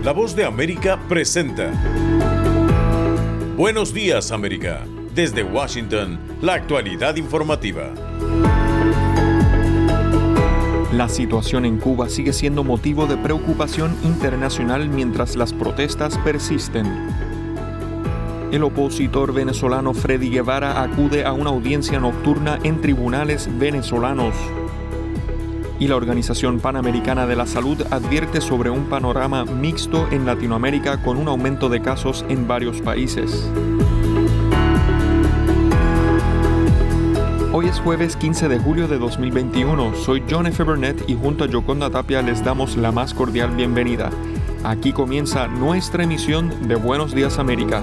La Voz de América presenta Buenos Días, América. Desde Washington, la actualidad informativa. La situación en Cuba sigue siendo motivo de preocupación internacional mientras las protestas persisten. El opositor venezolano Freddy Guevara acude a una audiencia nocturna en tribunales venezolanos. Y la Organización Panamericana de la Salud advierte sobre un panorama mixto en Latinoamérica con un aumento de casos en varios países. Hoy es jueves 15 de julio de 2021. Soy John F. Burnett y junto a Yoconda Tapia les damos la más cordial bienvenida. Aquí comienza nuestra emisión de Buenos Días América.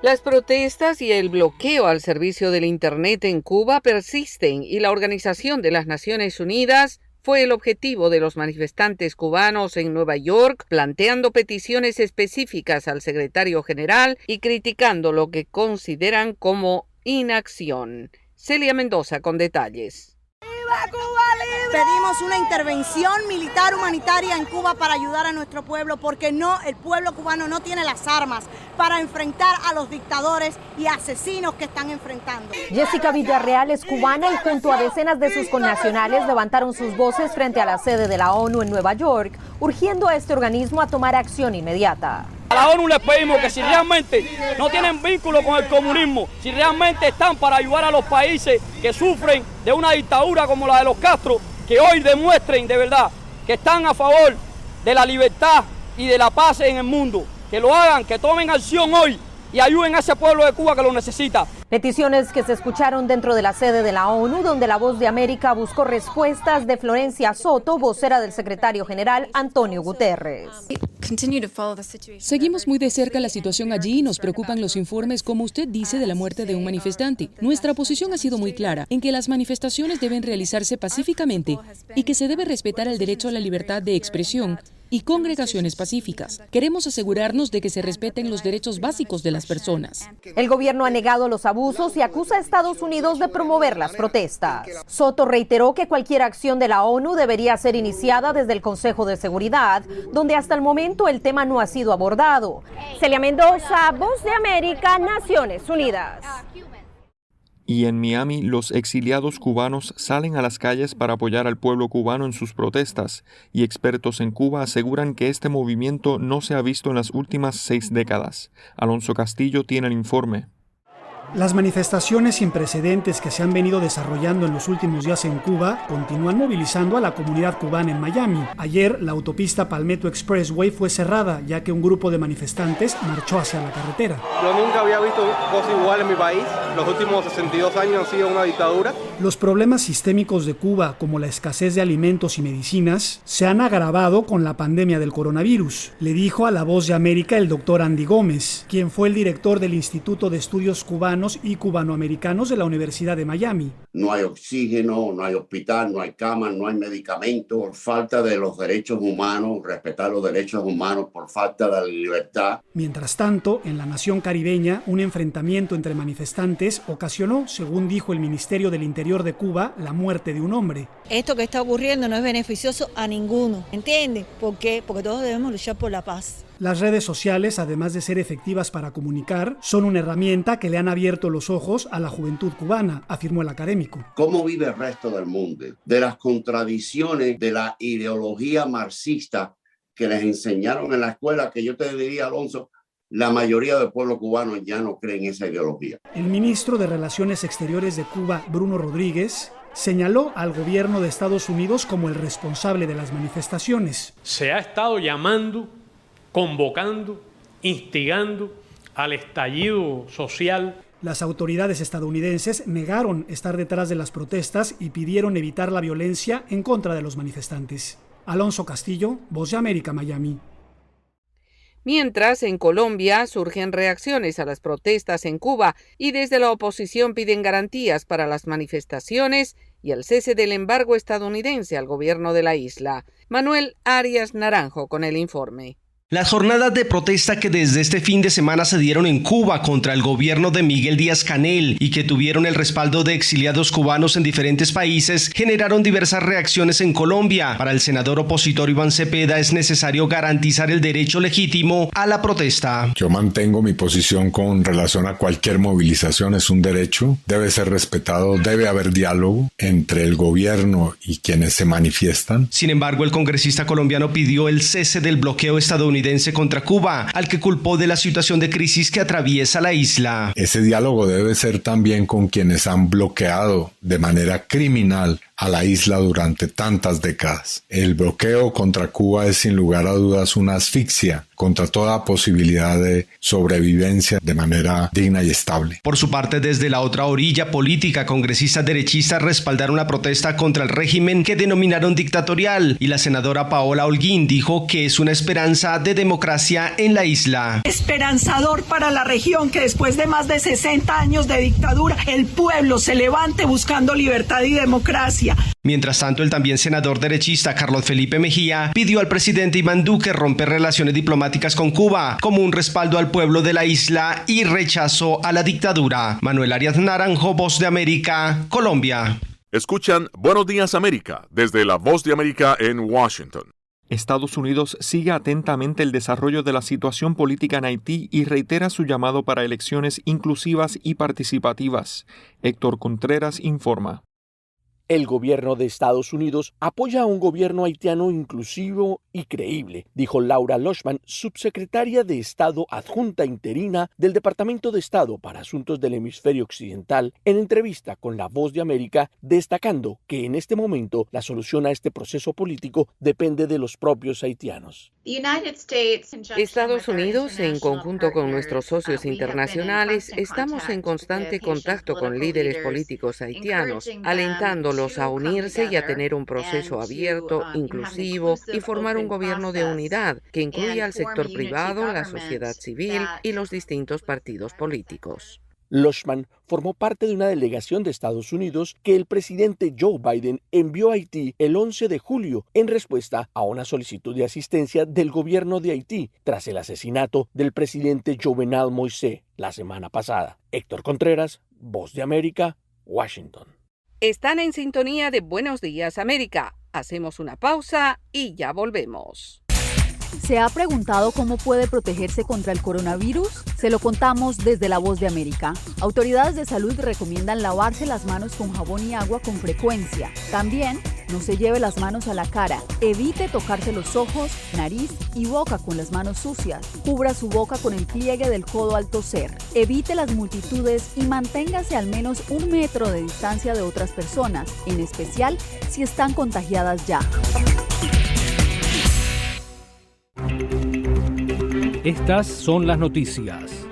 Las protestas y el bloqueo al servicio del Internet en Cuba persisten y la Organización de las Naciones Unidas fue el objetivo de los manifestantes cubanos en Nueva York, planteando peticiones específicas al secretario general y criticando lo que consideran como inacción. Celia Mendoza con detalles. ¡Viva Cuba libre! Pedimos una intervención militar humanitaria en Cuba para ayudar a nuestro pueblo, porque el pueblo cubano no tiene las armas para enfrentar a los dictadores y asesinos que están enfrentando. Jessica Villarreal es cubana y junto a decenas de sus connacionales levantaron sus voces frente a la sede de la ONU en Nueva York, urgiendo a este organismo a tomar acción inmediata. A la ONU les pedimos que si realmente no tienen vínculo con el comunismo, si realmente están para ayudar a los países que sufren de una dictadura como la de los Castro, que hoy demuestren de verdad que están a favor de la libertad y de la paz en el mundo, que lo hagan, que tomen acción hoy y ayuden a ese pueblo de Cuba que lo necesita. Peticiones que se escucharon dentro de la sede de la ONU, donde La Voz de América buscó respuestas de Florencia Soto, vocera del secretario general Antonio Guterres. Seguimos muy de cerca la situación allí y nos preocupan los informes, como usted dice, de la muerte de un manifestante. Nuestra posición ha sido muy clara en que las manifestaciones deben realizarse pacíficamente y que se debe respetar el derecho a la libertad de expresión y congregaciones pacíficas. Queremos asegurarnos de que se respeten los derechos básicos de las personas. El gobierno ha negado los abusos y acusa a Estados Unidos de promover las protestas. Soto reiteró que cualquier acción de la ONU debería ser iniciada desde el Consejo de Seguridad, donde hasta el momento el tema no ha sido abordado. Celia Mendoza, Voz de América, Naciones Unidas. Y en Miami, los exiliados cubanos salen a las calles para apoyar al pueblo cubano en sus protestas, y expertos en Cuba aseguran que este movimiento no se ha visto en las últimas 6 décadas. Alonso Castillo tiene el informe. Las manifestaciones sin precedentes que se han venido desarrollando en los últimos días en Cuba continúan movilizando a la comunidad cubana en Miami. Ayer, la autopista Palmetto Expressway fue cerrada, ya que un grupo de manifestantes marchó hacia la carretera. Yo nunca había visto cosas iguales en mi país. Los últimos 62 años han sido una dictadura. Los problemas sistémicos de Cuba, como la escasez de alimentos y medicinas, se han agravado con la pandemia del coronavirus, le dijo a La Voz de América el doctor Andy Gómez, quien fue el director del Instituto de Estudios Cubanos y Cubanoamericanos de la Universidad de Miami. No hay oxígeno, no hay hospital, no hay camas, no hay medicamentos, por falta de los derechos humanos, respetar los derechos humanos, por falta de la libertad. Mientras tanto, en la nación caribeña, un enfrentamiento entre manifestantes ocasionó, según dijo el Ministerio del Interior de Cuba, la muerte de un hombre. Esto que está ocurriendo no es beneficioso a ninguno, ¿entiendes? ¿Por qué? Porque todos debemos luchar por la paz. Las redes sociales, además de ser efectivas para comunicar, son una herramienta que le han abierto los ojos a la juventud cubana, afirmó el académico. ¿Cómo vive el resto del mundo? De las contradicciones de la ideología marxista que les enseñaron en la escuela, que yo te diría, Alonso, la mayoría del pueblo cubano ya no cree en esa ideología. El ministro de Relaciones Exteriores de Cuba, Bruno Rodríguez, señaló al gobierno de Estados Unidos como el responsable de las manifestaciones. Se ha estado llamando, convocando, instigando al estallido social. Las autoridades estadounidenses negaron estar detrás de las protestas y pidieron evitar la violencia en contra de los manifestantes. Alonso Castillo, Voz de América, Miami. Mientras, en Colombia surgen reacciones a las protestas en Cuba y desde la oposición piden garantías para las manifestaciones y el cese del embargo estadounidense al gobierno de la isla. Manuel Arias Naranjo con el informe. Las jornadas de protesta que desde este fin de semana se dieron en Cuba contra el gobierno de Miguel Díaz-Canel y que tuvieron el respaldo de exiliados cubanos en diferentes países generaron diversas reacciones en Colombia. Para el senador opositor Iván Cepeda es necesario garantizar el derecho legítimo a la protesta. Yo mantengo mi posición con relación a cualquier movilización, es un derecho, debe ser respetado, debe haber diálogo entre el gobierno y quienes se manifiestan. Sin embargo, el congresista colombiano pidió el cese del bloqueo estadounidense contra Cuba, al que culpó de la situación de crisis que atraviesa la isla. Ese diálogo debe ser también con quienes han bloqueado de manera criminal a la isla durante tantas décadas. El bloqueo contra Cuba es sin lugar a dudas una asfixia contra toda posibilidad de sobrevivencia de manera digna y estable. Por su parte, desde la otra orilla política, congresistas derechistas respaldaron la protesta contra el régimen que denominaron dictatorial, y la senadora Paola Holguín dijo que es una esperanza de democracia en la isla. Esperanzador para la región que después de más de 60 años de dictadura, el pueblo se levante buscando libertad y democracia. Mientras tanto, el también senador derechista Carlos Felipe Mejía pidió al presidente Iván Duque romper relaciones diplomáticas con Cuba como un respaldo al pueblo de la isla y rechazo a la dictadura. Manuel Arias Naranjo, Voz de América, Colombia. Escuchan Buenos Días América desde la Voz de América en Washington. Estados Unidos sigue atentamente el desarrollo de la situación política en Haití y reitera su llamado para elecciones inclusivas y participativas. Héctor Contreras informa. El gobierno de Estados Unidos apoya a un gobierno haitiano inclusivo y creíble, dijo Laura Loshman, subsecretaria de Estado adjunta interina del Departamento de Estado para Asuntos del Hemisferio Occidental, en entrevista con La Voz de América, destacando que en este momento la solución a este proceso político depende de los propios haitianos. Estados Unidos, en conjunto con nuestros socios internacionales, estamos en constante contacto con líderes políticos haitianos, alentándolos a unirse y a tener un proceso abierto, inclusivo y formar un gobierno de unidad que incluya al sector privado, la sociedad civil y los distintos partidos políticos. Loshman formó parte de una delegación de Estados Unidos que el presidente Joe Biden envió a Haití el 11 de julio en respuesta a una solicitud de asistencia del gobierno de Haití tras el asesinato del presidente Jovenel Moïse la semana pasada. Héctor Contreras, Voz de América, Washington. Están en sintonía de Buenos Días América. Hacemos una pausa y ya volvemos. ¿Se ha preguntado cómo puede protegerse contra el coronavirus? Se lo contamos desde La Voz de América. Autoridades de salud recomiendan lavarse las manos con jabón y agua con frecuencia. También, no se lleve las manos a la cara. Evite tocarse los ojos, nariz y boca con las manos sucias. Cubra su boca con el pliegue del codo al toser. Evite las multitudes y manténgase al menos 1 metro de distancia de otras personas, en especial si están contagiadas ya. Estas son las noticias.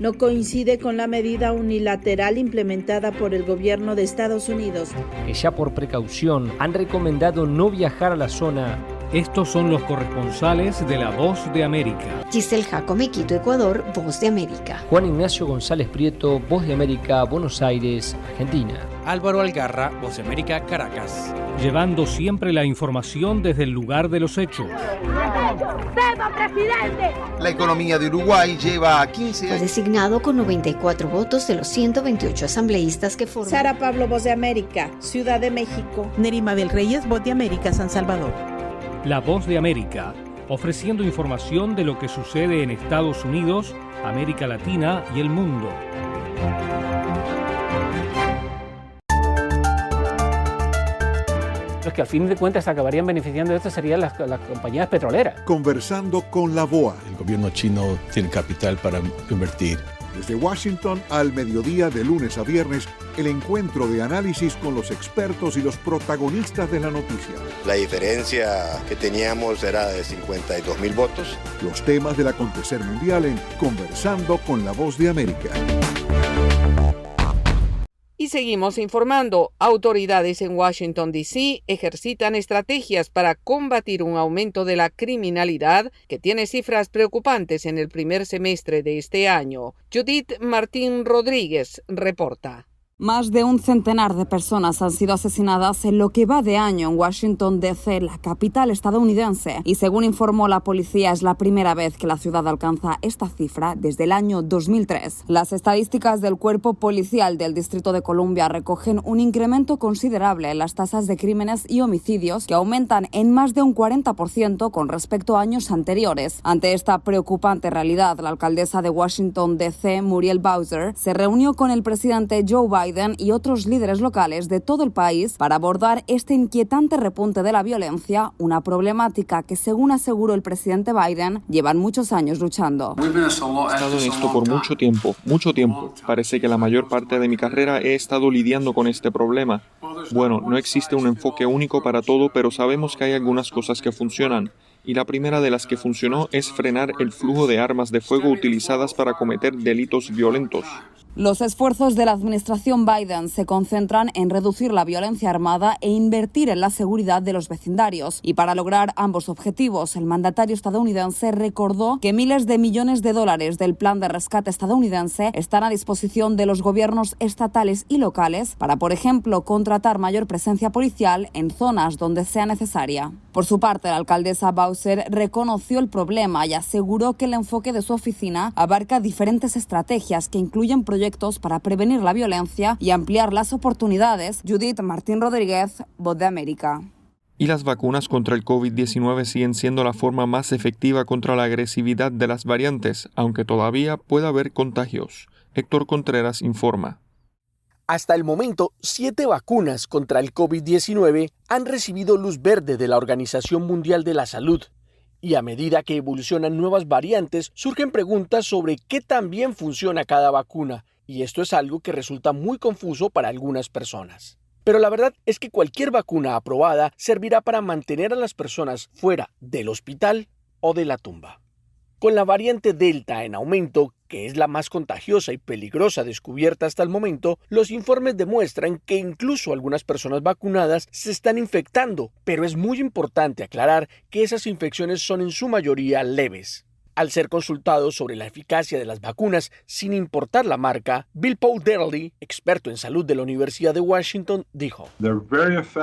No coincide con la medida unilateral implementada por el gobierno de Estados Unidos, Que ya por precaución han recomendado no viajar a la zona. Estos son los corresponsales de La Voz de América. Giselle Jacome, Quito, Ecuador, Voz de América. Juan Ignacio González Prieto, Voz de América, Buenos Aires, Argentina. Álvaro Algarra, Voz de América, Caracas. Llevando siempre la información desde el lugar de los hechos. ¡Viva presidente! La economía de Uruguay lleva 15 años. Fue designado con 94 votos de los 128 asambleístas que forman. Sara Pablo, Voz de América, Ciudad de México. Nerima Bel Reyes, Voz de América, San Salvador. La Voz de América, ofreciendo información de lo que sucede en Estados Unidos, América Latina y el mundo. Los que al fin de cuentas acabarían beneficiando de esto serían las compañías petroleras. Conversando con la BOA. El gobierno chino tiene capital para invertir. Desde Washington al mediodía de lunes a viernes, el encuentro de análisis con los expertos y los protagonistas de la noticia. La diferencia que teníamos era de 52.000 votos. Los temas del acontecer mundial en Conversando con la Voz de América. Y seguimos informando. Autoridades en Washington, D.C. ejercitan estrategias para combatir un aumento de la criminalidad que tiene cifras preocupantes en el primer semestre de este año. Judith Martín Rodríguez reporta. Más de un centenar de personas han sido asesinadas en lo que va de año en Washington, D.C., la capital estadounidense. Y según informó la policía, es la primera vez que la ciudad alcanza esta cifra desde el año 2003. Las estadísticas del Cuerpo Policial del Distrito de Columbia recogen un incremento considerable en las tasas de crímenes y homicidios, que aumentan en más de un 40% con respecto a años anteriores. Ante esta preocupante realidad, la alcaldesa de Washington, D.C., Muriel Bowser, se reunió con el presidente Joe Biden y otros líderes locales de todo el país para abordar este inquietante repunte de la violencia, una problemática que, según aseguró el presidente Biden, llevan muchos años luchando. He estado en esto por mucho tiempo. Parece que la mayor parte de mi carrera he estado lidiando con este problema. Bueno, no existe un enfoque único para todo, pero sabemos que hay algunas cosas que funcionan. Y la primera de las que funcionó es frenar el flujo de armas de fuego utilizadas para cometer delitos violentos. Los esfuerzos de la administración Biden se concentran en reducir la violencia armada e invertir en la seguridad de los vecindarios. Y para lograr ambos objetivos, el mandatario estadounidense recordó que miles de millones de dólares del plan de rescate estadounidense están a disposición de los gobiernos estatales y locales para, por ejemplo, contratar mayor presencia policial en zonas donde sea necesaria. Por su parte, la alcaldesa Bowser reconoció el problema y aseguró que el enfoque de su oficina abarca diferentes estrategias que incluyen proyectos para prevenir la violencia y ampliar las oportunidades. Judith Martín Rodríguez, Voz de América. Y las vacunas contra el COVID-19 siguen siendo la forma más efectiva contra la agresividad de las variantes, aunque todavía puede haber contagios. Héctor Contreras informa. Hasta el momento, 7 vacunas contra el COVID-19 han recibido luz verde de la Organización Mundial de la Salud. Y a medida que evolucionan nuevas variantes, surgen preguntas sobre qué tan bien funciona cada vacuna. Y esto es algo que resulta muy confuso para algunas personas. Pero la verdad es que cualquier vacuna aprobada servirá para mantener a las personas fuera del hospital o de la tumba. Con la variante Delta en aumento, que es la más contagiosa y peligrosa descubierta hasta el momento, los informes demuestran que incluso algunas personas vacunadas se están infectando, pero es muy importante aclarar que esas infecciones son en su mayoría leves. Al ser consultado sobre la eficacia de las vacunas, sin importar la marca, Bill Powderly, experto en salud de la Universidad de Washington, dijo: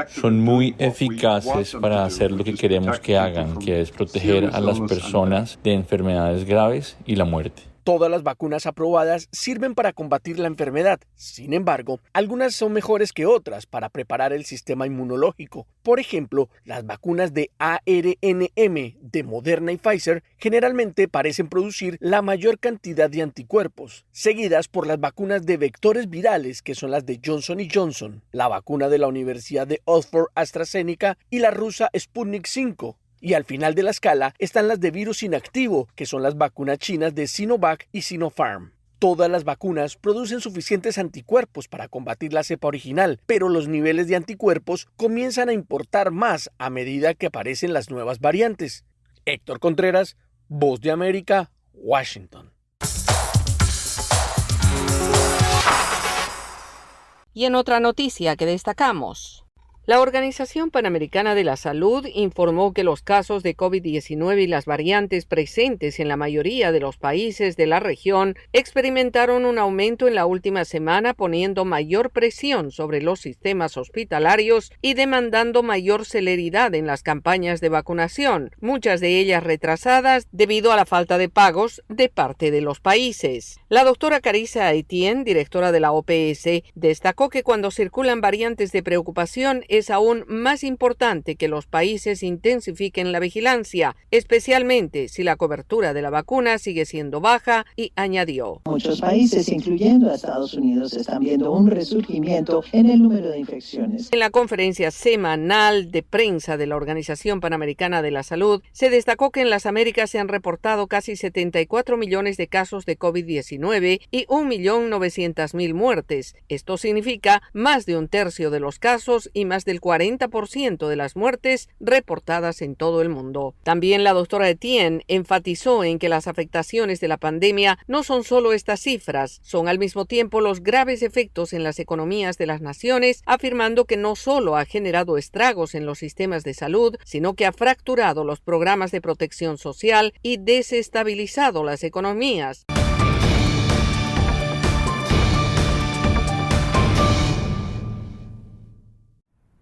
son muy eficaces para hacer lo que queremos que hagan, que es proteger a las personas de enfermedades graves y la muerte. Todas las vacunas aprobadas sirven para combatir la enfermedad. Sin embargo, algunas son mejores que otras para preparar el sistema inmunológico. Por ejemplo, las vacunas de ARNM de Moderna y Pfizer generalmente parecen producir la mayor cantidad de anticuerpos, seguidas por las vacunas de vectores virales, que son las de Johnson & Johnson, la vacuna de la Universidad de Oxford AstraZeneca y la rusa Sputnik V. Y al final de la escala están las de virus inactivo, que son las vacunas chinas de Sinovac y Sinopharm. Todas las vacunas producen suficientes anticuerpos para combatir la cepa original, pero los niveles de anticuerpos comienzan a importar más a medida que aparecen las nuevas variantes. Héctor Contreras, Voz de América, Washington. Y en otra noticia que destacamos, la Organización Panamericana de la Salud informó que los casos de COVID-19 y las variantes presentes en la mayoría de los países de la región experimentaron un aumento en la última semana, poniendo mayor presión sobre los sistemas hospitalarios y demandando mayor celeridad en las campañas de vacunación, muchas de ellas retrasadas debido a la falta de pagos de parte de los países. La doctora Carissa Etienne, directora de la OPS, destacó que cuando circulan variantes de preocupación es aún más importante que los países intensifiquen la vigilancia, especialmente si la cobertura de la vacuna sigue siendo baja, y añadió: muchos países, incluyendo a Estados Unidos, están viendo un resurgimiento en el número de infecciones. En la conferencia semanal de prensa de la Organización Panamericana de la Salud, se destacó que en las Américas se han reportado casi 74 millones de casos de COVID-19 y 1.900.000 muertes. Esto significa más de un tercio de los casos y más del 40% de las muertes reportadas en todo el mundo. También la doctora Etienne enfatizó en que las afectaciones de la pandemia no son solo estas cifras, son al mismo tiempo los graves efectos en las economías de las naciones, afirmando que no solo ha generado estragos en los sistemas de salud, sino que ha fracturado los programas de protección social y desestabilizado las economías.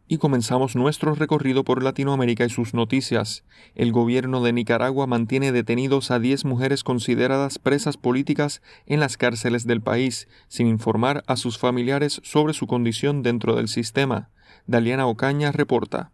Y comenzamos nuestro recorrido por Latinoamérica y sus noticias. El gobierno de Nicaragua mantiene detenidos a 10 mujeres consideradas presas políticas en las cárceles del país, sin informar a sus familiares sobre su condición dentro del sistema. Daliana Ocaña reporta.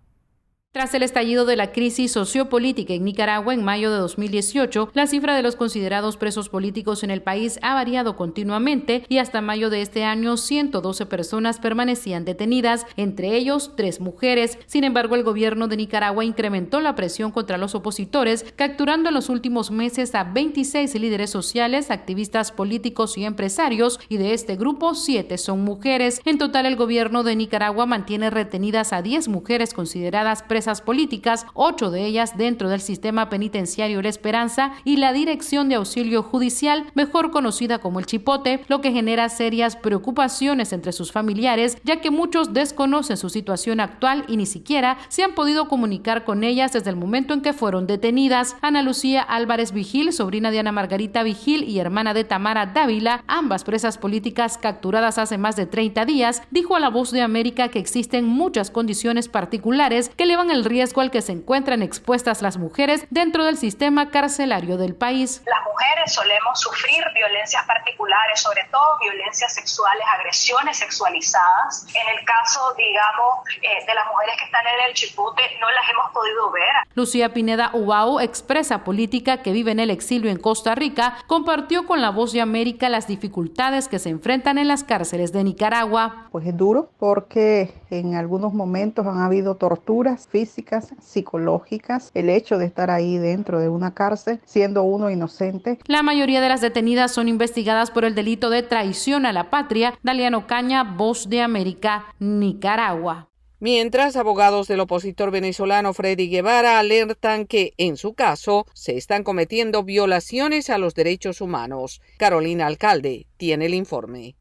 Tras el estallido de la crisis sociopolítica en Nicaragua en mayo de 2018, la cifra de los considerados presos políticos en el país ha variado continuamente y hasta mayo de este año 112 personas permanecían detenidas, entre ellos 3 mujeres. Sin embargo, el gobierno de Nicaragua incrementó la presión contra los opositores, capturando en los últimos meses a 26 líderes sociales, activistas políticos y empresarios, y de este grupo 7 son mujeres. En total, el gobierno de Nicaragua mantiene retenidas a 10 mujeres consideradas presas políticas, 8 de ellas dentro del sistema penitenciario La Esperanza y la Dirección de Auxilio Judicial, mejor conocida como el Chipote, lo que genera serias preocupaciones entre sus familiares, ya que muchos desconocen su situación actual y ni siquiera se han podido comunicar con ellas desde el momento en que fueron detenidas. Ana Lucía Álvarez Vigil, sobrina de Ana Margarita Vigil y hermana de Tamara Dávila, ambas presas políticas capturadas hace más de 30 días, dijo a La Voz de América que existen muchas condiciones particulares que elevan el riesgo al que se encuentran expuestas las mujeres dentro del sistema carcelario del país. Las mujeres solemos sufrir violencias particulares, sobre todo violencias sexuales, agresiones sexualizadas. En el caso, digamos, de las mujeres que están en el Chipote, no las hemos podido ver. Lucía Pineda Ubao, expresa política que vive en el exilio en Costa Rica, compartió con La Voz de América las dificultades que se enfrentan en las cárceles de Nicaragua. Pues es duro porque en algunos momentos han habido torturas físicas, psicológicas, el hecho de estar ahí dentro de una cárcel siendo uno inocente. La mayoría de las detenidas son investigadas por el delito de traición a la patria. Daliana Ocaña, Voz de América, Nicaragua. Mientras, abogados del opositor venezolano Freddy Guevara alertan que, en su caso, se están cometiendo violaciones a los derechos humanos. Carolina Alcalde tiene el informe.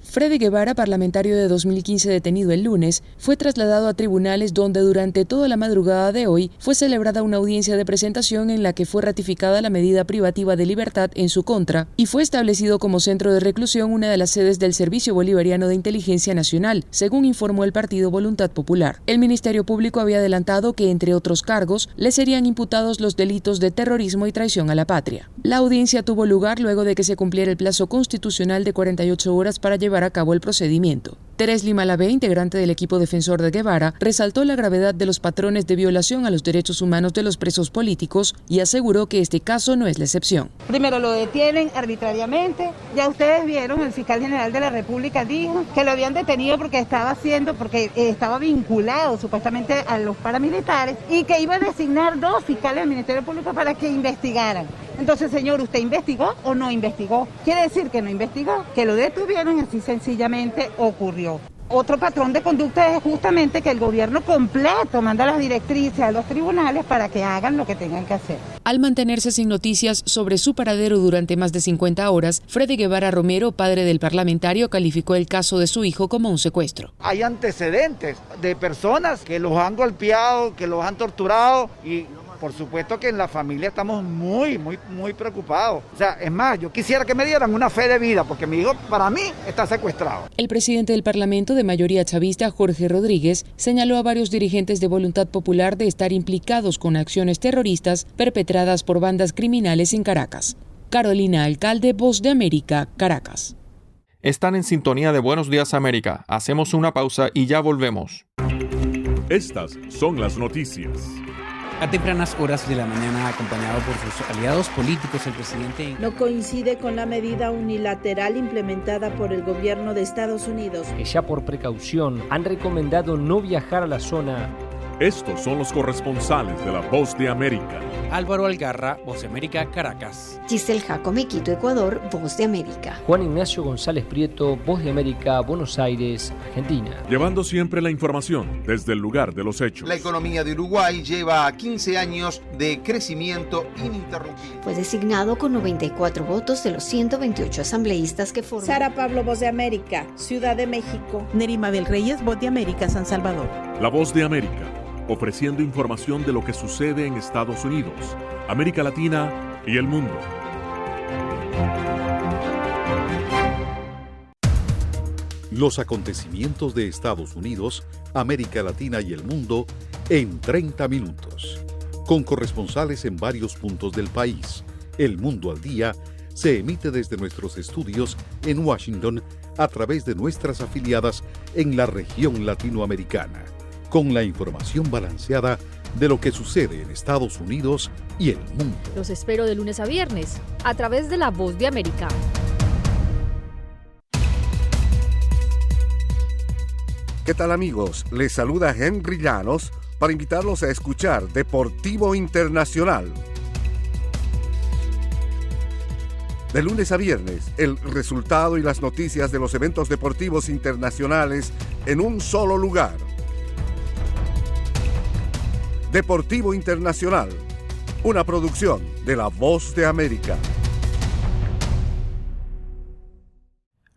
Freddy Guevara, parlamentario de 2015 detenido el lunes, fue trasladado a tribunales donde durante toda la madrugada de hoy fue celebrada una audiencia de presentación en la que fue ratificada la medida privativa de libertad en su contra y fue establecido como centro de reclusión una de las sedes del Servicio Bolivariano de Inteligencia Nacional, según informó el partido Voluntad Popular. El Ministerio Público había adelantado que, entre otros cargos, le serían imputados los delitos de terrorismo y traición a la patria. La audiencia tuvo lugar luego de que se cumpliera el plazo constitucional de 48 horas para llevar a cabo el procedimiento. Teresli Malavé, integrante del equipo defensor de Guevara, resaltó la gravedad de los patrones de violación a los derechos humanos de los presos políticos y aseguró que este caso no es la excepción. Primero lo detienen arbitrariamente. Ya ustedes vieron, el fiscal general de la República dijo que lo habían detenido porque estaba vinculado supuestamente a los paramilitares y que iba a designar 2 fiscales del Ministerio Público para que investigaran. Entonces, señor, ¿usted investigó o no investigó? Quiere decir que no investigó, que lo detuvieron y así sencillamente ocurrió. Otro patrón de conducta es justamente que el gobierno completo manda las directrices a los tribunales para que hagan lo que tengan que hacer. Al mantenerse sin noticias sobre su paradero durante más de 50 horas, Freddy Guevara Romero, padre del parlamentario, calificó el caso de su hijo como un secuestro. Hay antecedentes de personas que los han golpeado, que los han torturado y por supuesto que en la familia estamos muy preocupados. O sea, es más, yo quisiera que me dieran una fe de vida, porque mi hijo, para mí, está secuestrado. El presidente del Parlamento de mayoría chavista, Jorge Rodríguez, señaló a varios dirigentes de Voluntad Popular de estar implicados con acciones terroristas perpetradas por bandas criminales en Caracas. Carolina Alcalde, Voz de América, Caracas. Están en sintonía de Buenos Días América. Hacemos una pausa y ya volvemos. Estas son las noticias. A tempranas horas de la mañana, acompañado por sus aliados políticos, el presidente no coincide con la medida unilateral implementada por el gobierno de Estados Unidos, que ya por precaución han recomendado no viajar a la zona. Estos son los corresponsales de La Voz de América. Álvaro Algarra, Voz de América, Caracas. Giselle Jacome, Quito, Ecuador, Voz de América. Juan Ignacio González Prieto, Voz de América, Buenos Aires, Argentina. Llevando siempre la información desde el lugar de los hechos. La economía de Uruguay lleva 15 años de crecimiento ininterrumpido. Fue designado con 94 votos de los 128 asambleístas que forman. Sara Pablo, Voz de América, Ciudad de México. Neri Mabel Reyes, Voz de América, San Salvador. La Voz de América, ofreciendo información de lo que sucede en Estados Unidos, América Latina y el mundo. Los acontecimientos de Estados Unidos América Latina y el mundo en 30 minutos. Con corresponsales en varios puntos del país. El Mundo al Día se emite desde nuestros estudios en Washington a través de nuestras afiliadas en la región latinoamericana, con la información balanceada de lo que sucede en Estados Unidos y el mundo. Los espero de lunes a viernes, a través de La Voz de América. ¿Qué tal, amigos? Les saluda Henry Llanos para invitarlos a escuchar Deportivo Internacional. De lunes a viernes, el resultado y las noticias de los eventos deportivos internacionales en un solo lugar. Deportivo Internacional, una producción de La Voz de América.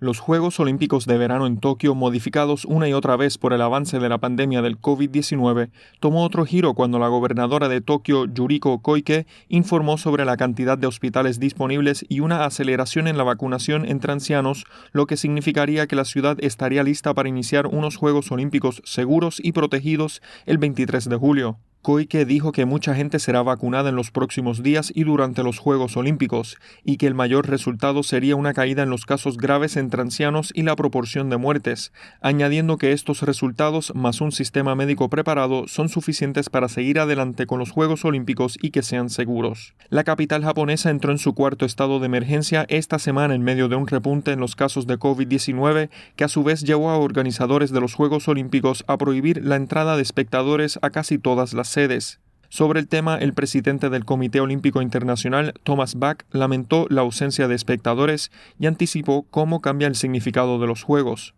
Los Juegos Olímpicos de Verano en Tokio, modificados una y otra vez por el avance de la pandemia del COVID-19, tomó otro giro cuando la gobernadora de Tokio, Yuriko Koike, informó sobre la cantidad de hospitales disponibles y una aceleración en la vacunación entre ancianos, lo que significaría que la ciudad estaría lista para iniciar unos Juegos Olímpicos seguros y protegidos el 23 de julio. Koike dijo que mucha gente será vacunada en los próximos días y durante los Juegos Olímpicos, y que el mayor resultado sería una caída en los casos graves entre ancianos y la proporción de muertes, añadiendo que estos resultados, más un sistema médico preparado, son suficientes para seguir adelante con los Juegos Olímpicos y que sean seguros. La capital japonesa entró en su cuarto estado de emergencia esta semana en medio de un repunte en los casos de COVID-19, que a su vez llevó a organizadores de los Juegos Olímpicos a prohibir la entrada de espectadores a casi todas las sedes. Sobre el tema, el presidente del Comité Olímpico Internacional, Thomas Bach, lamentó la ausencia de espectadores y anticipó cómo cambia el significado de los Juegos.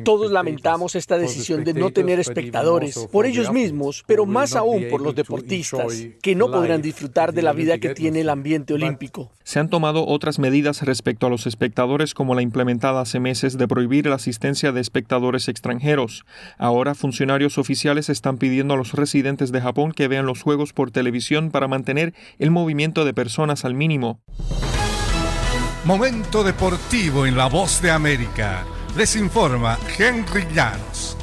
Todos lamentamos esta decisión de no tener espectadores, por ellos mismos, pero más aún por los deportistas, que no podrán disfrutar de la vida que tiene el ambiente olímpico. Se han tomado otras medidas respecto a los espectadores, como la implementada hace meses de prohibir la asistencia de espectadores extranjeros. Ahora, funcionarios oficiales están pidiendo a los residentes de Japón que vean los Juegos por televisión para mantener el movimiento de personas al mínimo. Momento deportivo en La Voz de América. Les informa Henry Llanos.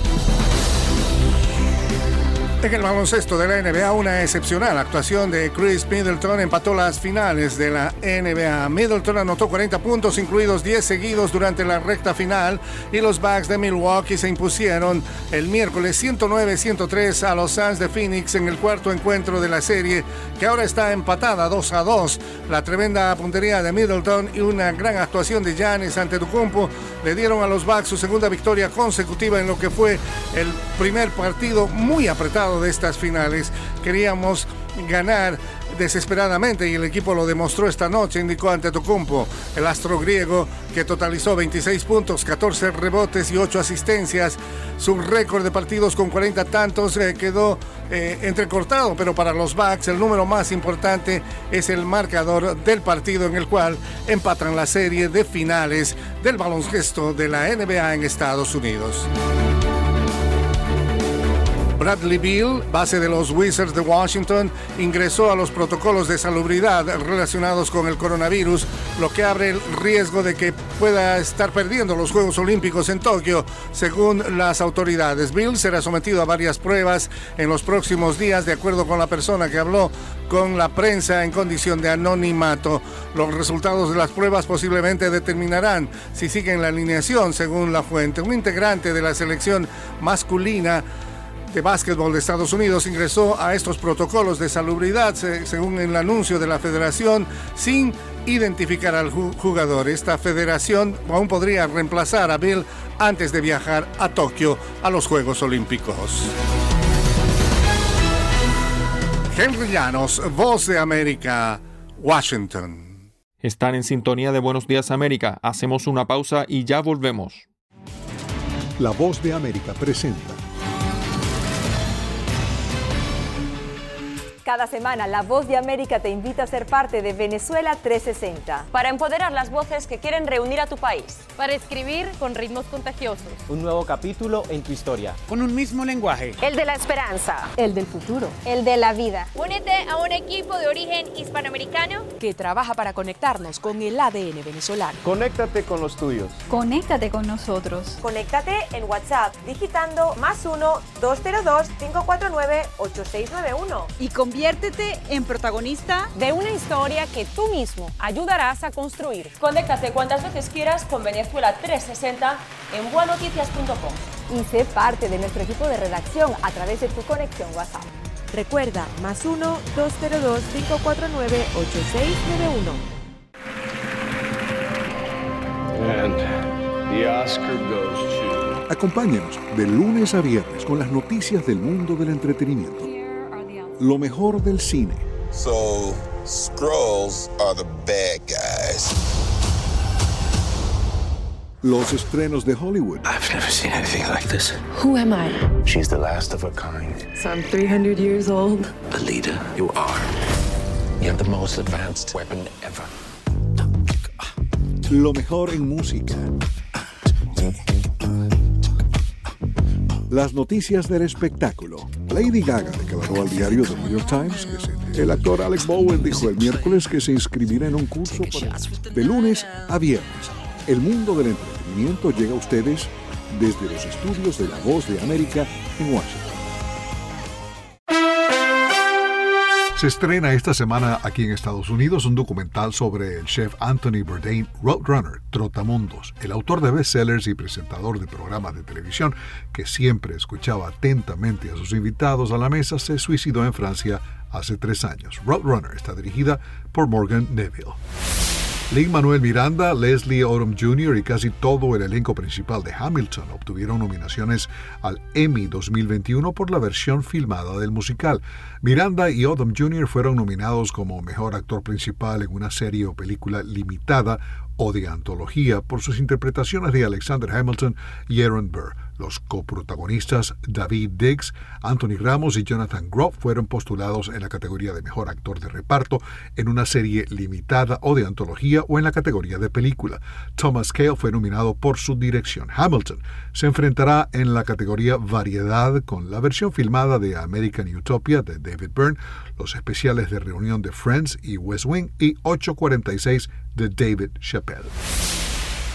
En el baloncesto de la NBA, una excepcional actuación de Chris Middleton empató las finales de la NBA. Middleton anotó 40 puntos, incluidos 10 seguidos durante la recta final, y los Bucks de Milwaukee se impusieron el miércoles 109-103 a los Suns de Phoenix en el cuarto encuentro de la serie, que ahora está empatada 2-2. La tremenda puntería de Middleton y una gran actuación de Giannis Antetokounmpo le dieron a los Bucks su segunda victoria consecutiva en lo que fue el primer partido muy apretado de estas finales. Queríamos ganar desesperadamente y el equipo lo demostró esta noche, indicó Antetokounmpo, el astro griego, que totalizó 26 puntos, 14 rebotes y 8 asistencias. Su récord de partidos con 40 tantos quedó entrecortado, pero para los Bucks el número más importante es el marcador del partido en el cual empatan la serie de finales del baloncesto de la NBA en Estados Unidos. Bradley Beal, base de los Wizards de Washington, ingresó a los protocolos de salubridad relacionados con el coronavirus, lo que abre el riesgo de que pueda estar perdiendo los Juegos Olímpicos en Tokio, según las autoridades. Beal será sometido a varias pruebas en los próximos días, de acuerdo con la persona que habló con la prensa en condición de anonimato. Los resultados de las pruebas posiblemente determinarán si sigue en la alineación, según la fuente. Un integrante de la selección masculina de básquetbol de Estados Unidos ingresó a estos protocolos de salubridad, según el anuncio de la federación, sin identificar al jugador. Esta federación aún podría reemplazar a Bill antes de viajar a Tokio a los Juegos Olímpicos. Henry Llanos, Voz de América, Washington. Están en sintonía de Buenos Días América. Hacemos una pausa y ya volvemos. La Voz de América presenta Cada semana, La Voz de América te invita a ser parte de Venezuela 360. Para empoderar las voces que quieren reunir a tu país. Para escribir con ritmos contagiosos. Un nuevo capítulo en tu historia. Con un mismo lenguaje. El de la esperanza. El del futuro. El de la vida. Únete a un equipo de origen hispanoamericano que trabaja para conectarnos con el ADN venezolano. Conéctate con los tuyos. Conéctate con nosotros. Conéctate en WhatsApp digitando +1-202-549-8691. Y conviértete en protagonista de una historia que tú mismo ayudarás a construir. Conéctate cuantas veces quieras con Venezuela 360 en buenoticias.com. Y sé parte de nuestro equipo de redacción a través de tu conexión WhatsApp. Recuerda, +1-202-549-8691. And the Oscar goes to... Acompáñenos de lunes a viernes con las noticias del mundo del entretenimiento. Lo mejor del cine. So, Skrulls are the bad guys. Los estrenos de Hollywood. I've never seen anything like this. Who am I? She's the last of her kind. So I'm 300 years old. The leader you are. You have the most advanced weapon ever. Lo mejor en música. Las noticias del espectáculo. Lady Gaga declaró al diario The New York Times que el actor Alec Bowen dijo el miércoles que se inscribirá en un curso de lunes a viernes. El mundo del entretenimiento llega a ustedes desde los estudios de La Voz de América en Washington. Se estrena esta semana aquí en Estados Unidos un documental sobre el chef Anthony Bourdain, Roadrunner, Trotamundos, el autor de bestsellers y presentador de programas de televisión que siempre escuchaba atentamente a sus invitados a la mesa, se suicidó en Francia hace 3 años. Roadrunner está dirigida por Morgan Neville. Lin-Manuel Miranda, Leslie Odom Jr. y casi todo el elenco principal de Hamilton obtuvieron nominaciones al Emmy 2021 por la versión filmada del musical. Miranda y Odom Jr. fueron nominados como mejor actor principal en una serie o película limitada o de antología por sus interpretaciones de Alexander Hamilton y Aaron Burr. Los coprotagonistas David Diggs, Anthony Ramos y Jonathan Groff fueron postulados en la categoría de mejor actor de reparto en una serie limitada o de antología o en la categoría de película. Thomas Kail fue nominado por su dirección. Hamilton se enfrentará en la categoría variedad con la versión filmada de American Utopia de David Byrne, los especiales de reunión de Friends y West Wing y 846 de David Chappelle.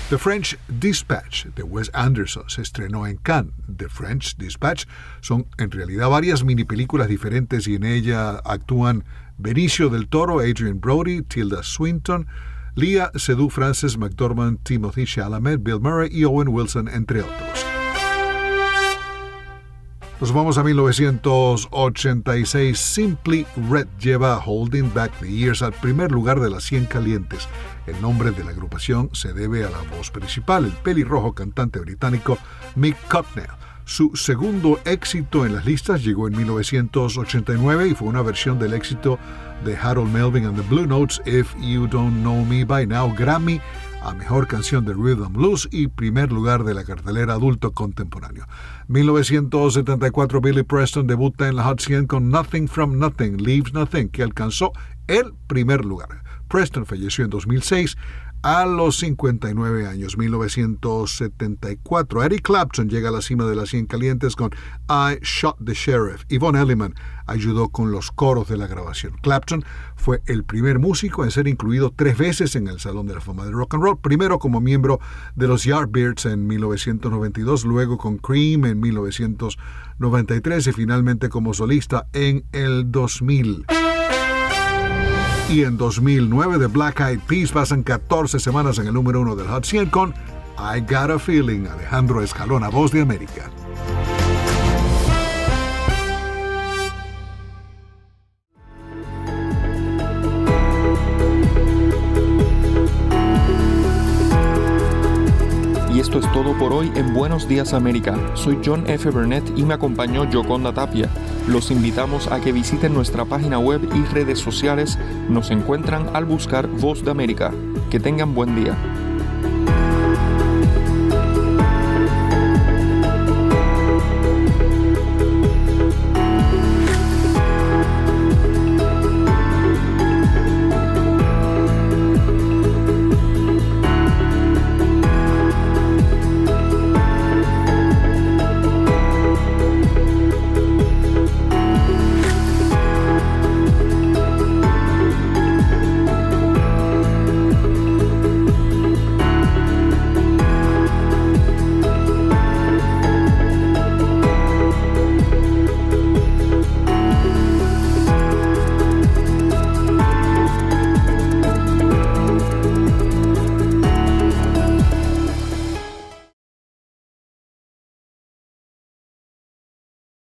The French Dispatch de Wes Anderson se estrenó en Cannes. The French Dispatch son en realidad varias mini películas diferentes y en ella actúan Benicio del Toro, Adrian Brody, Tilda Swinton, Lea Seydoux, Frances McDormand, Timothée Chalamet, Bill Murray y Owen Wilson, entre otros. Nos vamos a 1986. Simply Red lleva Holding Back the Years al primer lugar de las 100 calientes. El nombre de la agrupación se debe a la voz principal, el pelirrojo cantante británico Mick Hucknall. Su segundo éxito en las listas llegó en 1989 y fue una versión del éxito de Harold Melvin and the Blue Notes, If You Don't Know Me By Now, Grammy a Mejor Canción de Rhythm Blues y primer lugar de la cartelera adulto contemporáneo. 1974, Billy Preston debuta en la Hot 100 con Nothing From Nothing, Leaves Nothing, que alcanzó el primer lugar. Preston falleció en 2006 a los 59 años. 1974, Eric Clapton llega a la cima de las 100 calientes con I Shot the Sheriff. Yvonne Elliman ayudó con los coros de la grabación. Clapton fue el primer músico en ser incluido 3 veces en el Salón de la Fama del Rock and Roll, primero como miembro de los Yardbirds en 1992, luego con Cream en 1993 y finalmente como solista en el 2000. Y en 2009, The Black Eyed Peas pasan 14 semanas en el número 1 del Hot 100 con I Got a Feeling, Alejandro Escalona, Voz de América. Y esto es todo por hoy en Buenos Días América. Soy John F. Burnett y me acompañó Yoconda Tapia. Los invitamos a que visiten nuestra página web y redes sociales. Nos encuentran al buscar Voz de América. Que tengan buen día.